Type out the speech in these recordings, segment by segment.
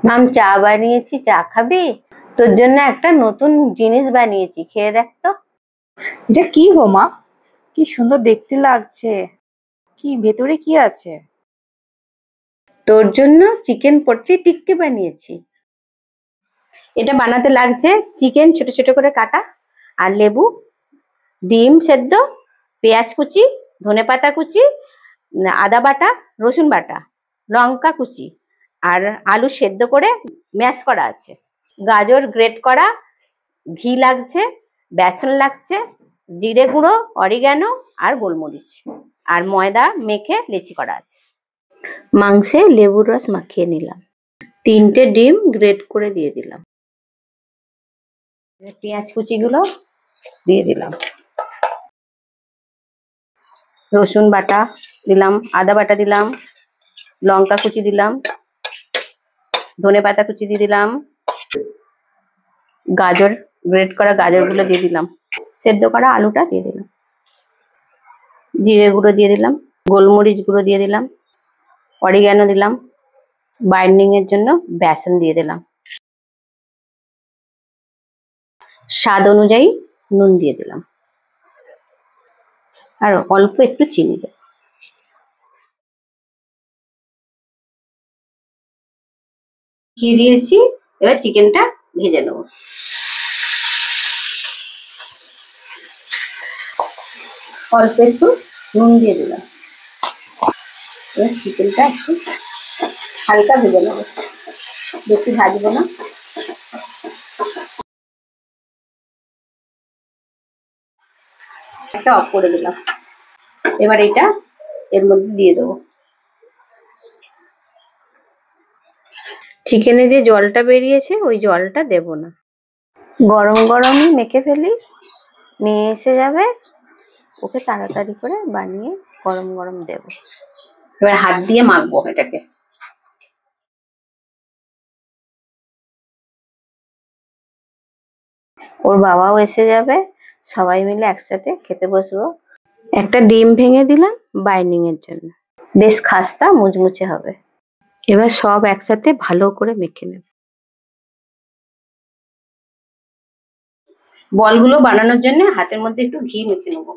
মাম চা বানিয়েছি, চা খাবি? তোর জন্য একটা নতুন জিনিস বানিয়েছি, খেয়ে দেখ তো। এটা কি গো মা? কি সুন্দর দেখতে লাগছে। কি ভেতরে কি আছে? তোর জন্য চিকেন পটলি টিক্কি বানিয়েছি। এটা বানাতে লাগছে চিকেন ছোট ছোট করে কাটা, আর লেবু, ডিম সেদ্ধ, পেঁয়াজ কুচি, ধনেপাতা কুচি, আদা বাটা, রসুন বাটা, লঙ্কা কুচি, আর আলু সেদ্ধ করে ম্যাশ করা আছে, গাজর গ্রেট করা, ঘি লাগছে, বেসন লাগছে, জিরে গুঁড়ো, অরিগ্যানো আর গোলমরিচ, আর ময়দা মেখে লেচি করা আছে। মাংসে লেবুর রস মাখিয়ে নিলাম, 3টে ডিম গ্রেট করে দিয়ে দিলাম, পেঁয়াজ কুচিগুলো দিয়ে দিলাম, রসুন বাটা দিলাম, আদা বাটা দিলাম, লঙ্কা কুচি দিলাম, ধনেপাতা কুচি দিয়ে দিলাম, গাজর গ্রেট করা গাজরগুলো দিয়ে দিলাম, সেদ্ধ করা আলুটা দিয়ে দিলাম, জিরে গুঁড়ো দিয়ে দিলাম, গোলমরিচ গুঁড়ো দিয়ে দিলাম, অরিগ্যানো দিলাম, বাইন্ডিং এর জন্য বেসন দিয়ে দিলাম, স্বাদ অনুযায়ী নুন দিয়ে দিলাম, আর অল্প একটু চিনি দেব। ঘি দিয়েছি, এবার চিকেনটা ভেজে নেব। অল্প একটু নুন দিয়ে দিলাম, এবার চিকেনটা একটু হালকা ভেজে নেব, বেশি ভাজবো না। একটা অফ করে দিলাম, এবার এটা এর মধ্যে দিয়ে দেবো। চিকেনে যে জলটা বেরিয়েছে ওই জলটা দেব না, গরম গরমই মেখে ফেলি, মেয়ে এসে যাবে, ওকে তাড়াতাড়ি করে বানিয়ে গরম গরম দেব। এবার হাত দিয়ে মাখবো এটাকে। ওর বাবাও এসে যাবে, সবাই মিলে একসাথে খেতে বসবো। একটা ডিম ভেঙে দিলাম বাইন্ডিং এর জন্য, বেশ খাস্তা মুচমুচে হবে। এবার সব একসাথে ভালো করে মেখে নেব। বলগুলো বানানোর জন্য হাতের মধ্যে একটু ঘি মেখে নেব।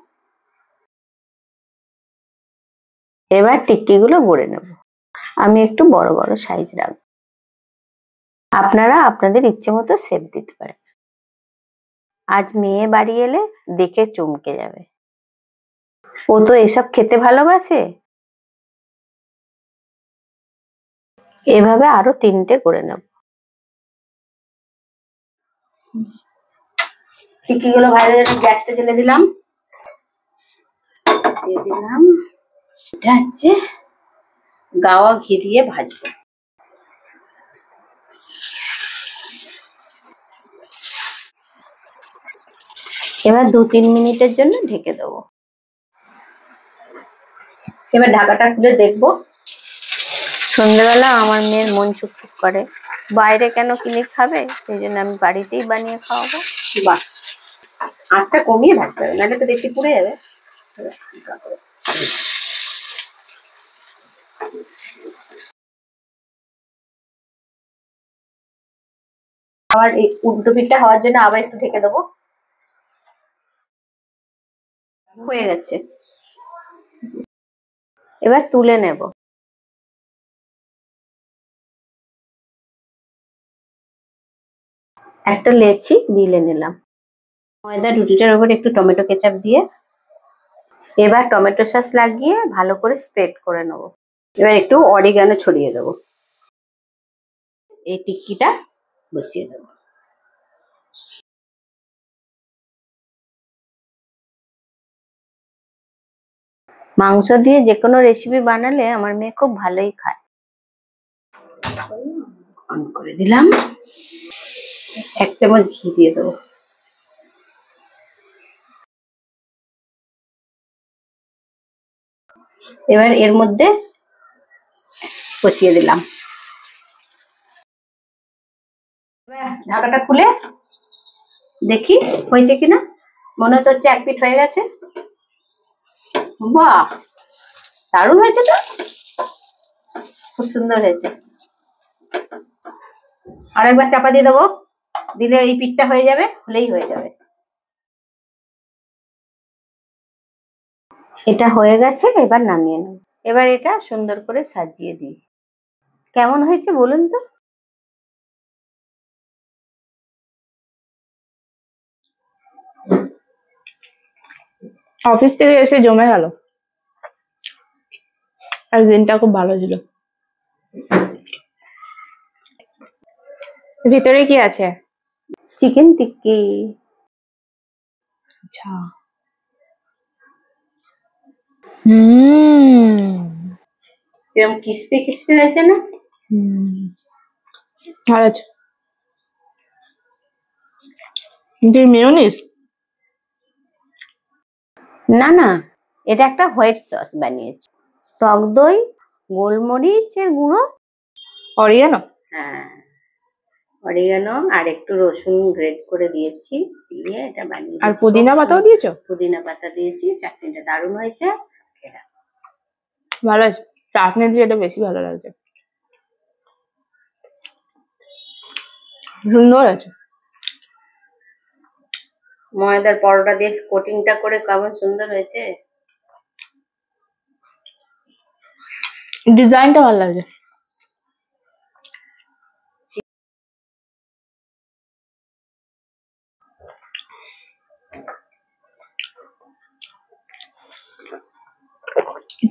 এবার টিক্কিগুলো গড়ে নেব। আমি একটু বড় বড় সাইজ রাখবো, আপনারা আপনাদের ইচ্ছে মতো শেপ দিতে পারেন। আজ মেয়ে বাড়ি এলে দেখে চমকে যাবে, ও তো এসব খেতে ভালোবাসে। এভাবে আরো 3টে করে নেব। টিক্কিগুলো ভাজার জন্য গ্যাসটা জ্বেলে দিলাম, দিয়ে দিলাম। এটা হচ্ছে গাওয়া ঘি দিয়ে ভাজবো। এবার 2-3 মিনিটের জন্য ঢেকে দেবো। এবার ঢাকাটা খুলে দেখবো। সন্ধ্যেবেলা আমার মেয়ের মন চুকচুক করে, বাইরে কেন কিনে খাবে, সেই জন্য আমি বাড়িতেই বানিয়ে খাওয়াবো। বাহ, আঁচটা কমিয়ে ভাজতে হবে, নাহলে তো বেশি পুড়ে যাবে। আবার এই উল্টো পিঠটা হওয়ার জন্য আবার একটু ঢেকে দেবো। হয়ে গেছে, এবার তুলে নেব। একটা লেচি বিলে নিলাম, ময়দা রুটিটার উপর একটু টমেটো কেচাপ দিয়ে এবার টমেটো সস লাগিয়ে ভালো করে স্প্রেড করে নেব। এবার একটু অরিগ্যানো ছড়িয়ে দেবো, এই টিক্কিটা বসিয়ে দেবো। মাংস দিয়ে যে কোনো রেসিপি বানালে আমার মেয়ে খুব ভালোই খায়। অন করে দিলাম, 1 চামচ ঘি দিয়ে দেবো। এবার এর মধ্যে কষিয়ে দিলাম। ঢাকাটা খুলে দেখি হয়েছে কিনা, মনে তো হচ্ছে 1 পিঠ হয়ে গেছে। বাহ, দারুণ হয়েছে তো, খুব সুন্দর হয়েছে। আর একবার চাপা দিয়ে দেবো, দিলে এই পিঠটা হয়ে যাবে, হলেই হয়ে যাবে। এটা হয়ে গেছে, এবার নামিয়ে নেব। এবার এটা সুন্দর করে সাজিয়ে দিই। কেমন হয়েছে বলুন তো? অফিস থেকে এসে জমে গেল, আর দিনটা খুব ভালো ছিল। ভিতরে কি আছে? চিকেন টিক্কি। আচ্ছা। এরকম ক্রিস্পি ক্রিস্পি হয়েছে না? ভালো আছে। মেয়োনিজ? না না, এটা একটা হোয়াইট সস বানিয়েছি। টক দই, গোলমরিচের গুঁড়ো, অরিগানো? হ্যাঁ অরিগানো, আর একটু রসুন গ্রেট করে দিয়েছি, দিয়ে এটা বানিয়ে আর দিয়েছি। পুদিনা পাতাও দিয়েছো? পুদিনা পাতা দিয়েছি, চাটনিটা দারুণ হয়েছে। এটা ভালো আছে, চাটনি দিয়ে এটা বেশি ভালো লাগছে, সুন্দর আছে। ময়দার পরোটা দিয়ে কোটিংটা করে কেমন সুন্দর হয়েছে। ডিজাইনটা ভালো লাগছে।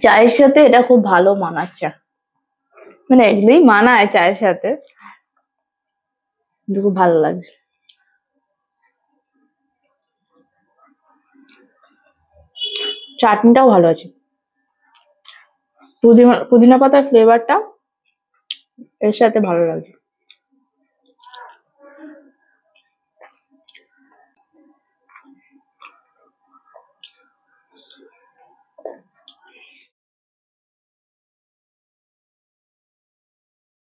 চায়ের সাথে এটা খুব ভালো মানাচ্ছে, মানে এগুলোই মানায় চায়ের সাথে, কিন্তু খুব ভালো লাগছে। চাটনিটাও ভালো আছে, পুদিনা পুদিনা পাতার ফ্লেভারটা এর সাথে ভালো লাগছে।